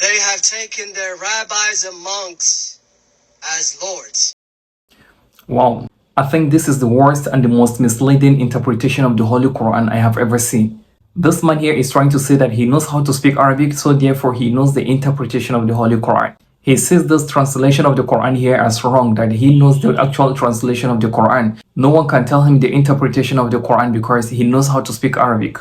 They have taken their rabbis and monks as lords. Wow, I think this is the worst and the most misleading interpretation of the Holy Quran I have ever seen. This man here is trying to say that he knows how to speak Arabic, so therefore he knows the interpretation of the Holy Quran. He sees this translation of the Quran here as wrong, that he knows the actual translation of the Quran. No one can tell him the interpretation of the Quran because he knows how to speak Arabic.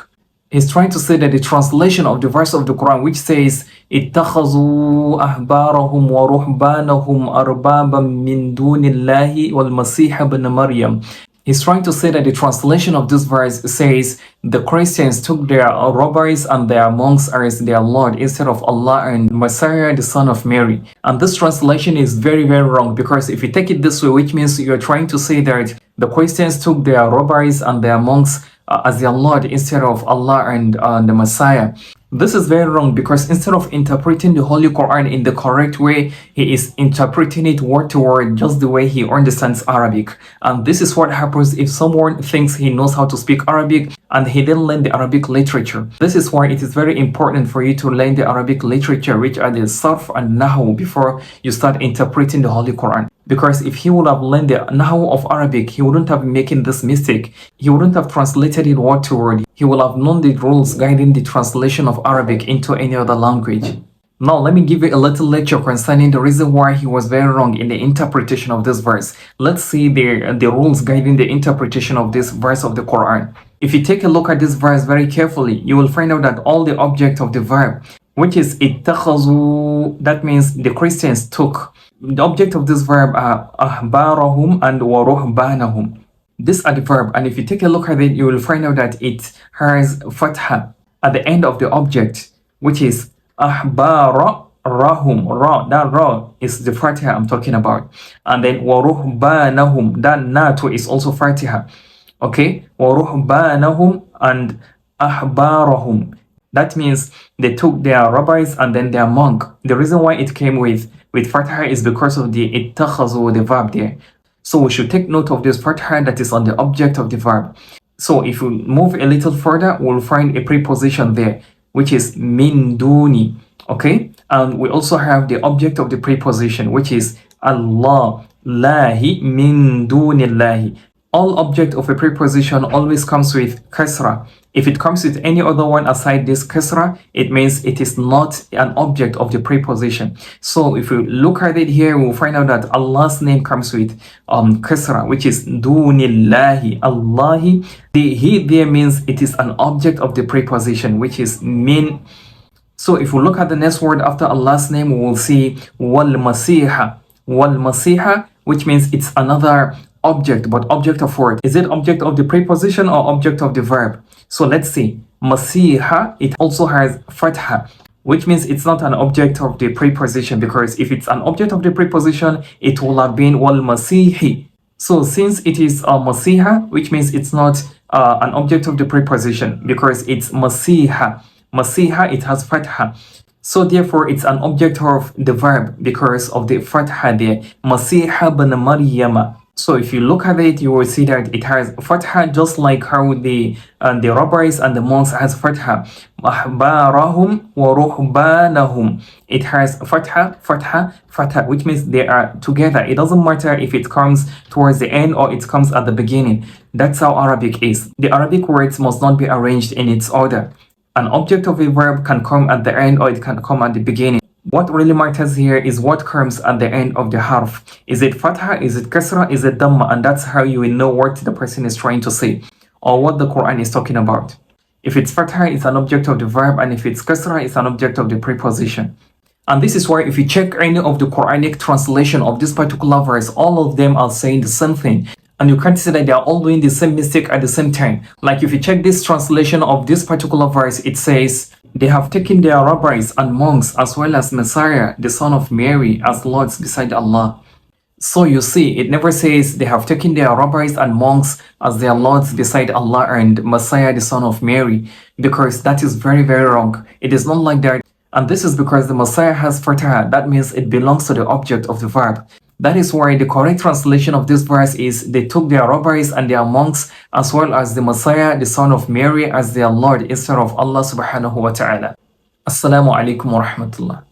He's trying to say that the translation of the verse of the Quran which says اتخذوا أحبارهم ورهبانهم أربابا من دون الله والمسيح ابن مريم. He's trying to say that the translation of this verse says the Christians took their rabbis and their monks as their Lord instead of Allah and Messiah, the son of Mary. And this translation is very, very wrong, because if you take it this way, which means you're trying to say that the Christians took their rabbis and their monks as their Lord instead of Allah and the Messiah. This is very wrong, because instead of interpreting the Holy Quran in the correct way, he is interpreting it word to word just the way he understands Arabic. And this is what happens if someone thinks he knows how to speak Arabic and he didn't learn the Arabic literature. This is why it is very important for you to learn the Arabic literature, which are the Sarf and Nahu, before you start interpreting the Holy Quran. Because if he would have learned the Nahu of Arabic, he wouldn't have been making this mistake. He wouldn't have translated it word to word. He will have known the rules guiding the translation of Arabic into any other language. Now, let me give you a little lecture concerning the reason why he was very wrong in the interpretation of this verse. Let's see the rules guiding the interpretation of this verse of the Quran. If you take a look at this verse very carefully, you will find out that all the object of the verb, which is اتخذوا, that means the Christians took. The object of this verb are ahbarahum and waruhbanahum. This are the verb, and if you take a look at it, you will find out that it has fatha at the end of the object, which is ahbarahum. Ra, that ra is the fatha I'm talking about. And then waruhbanahum, that natu is also fatha. Okay, waruhbanahum and ahbarahum. That means they took their rabbis and then their monk. The reason why it came with fatha is because of the ittakhazu, the verb there. So we should take note of this fatha that is on the object of the verb. So if we move a little further, we'll find a preposition there, which is min duni. Okay, and we also have the object of the preposition, which is Allah, lahi min dunillahi. All object of a preposition always comes with kasra. If it comes with any other one aside this kasra, it means it is not an object of the preposition. So if we look at it here, we'll find out that Allah's name comes with kasra, which is dunillahi, Allahi. The he there means it is an object of the preposition, which is min. So if we look at the next word after Allah's name, we will see wal masiha. Wal masiha, which means it's another object, but object of what? Is it object of the preposition or object of the verb? So let's see. Masiha, it also has fatha, which means it's not an object of the preposition, because if it's an object of the preposition, it will have been wal masihi. So since it is masiha, which means it's not an object of the preposition, because it's masiha. Masiha, it has fatha. So therefore, it's an object of the verb because of the fatha there. Masiha bin Maryama. So if you look at it, you will see that it has fatha, just like how the rabbis and the monks has fatha. Ahbarahum wa ruhbanahum. It has fatha, fatha, fatha, which means they are together. It doesn't matter if it comes towards the end or it comes at the beginning. That's how Arabic is. The Arabic words must not be arranged in its order. An object of a verb can come at the end or it can come at the beginning. What really matters here is what comes at the end of the harf. Is it fatha, is it kasra, is it dhamma? And that's how you will know what the person is trying to say or what the Quran is talking about. If it's fatha, it's an object of the verb, and if it's kasra, it's an object of the preposition. And this is why if you check any of the Quranic translation of this particular verse, all of them are saying the same thing. And you can't say that they are all doing the same mistake at the same time. Like if you check this translation of this particular verse, it says, they have taken their rabbis and monks as well as Messiah, the son of Mary, as lords beside Allah. So you see, it never says they have taken their rabbis and monks as their lords beside Allah and Messiah, the son of Mary, because that is very, very wrong. It is not like that. And this is because the Messiah has fatha. That means it belongs to the object of the verb. That is why the correct translation of this verse is they took their rabbis and their monks as well as the Messiah, the son of Mary, as their Lord instead of Allah subhanahu wa ta'ala. Assalamu alaikum wa rahmatullah.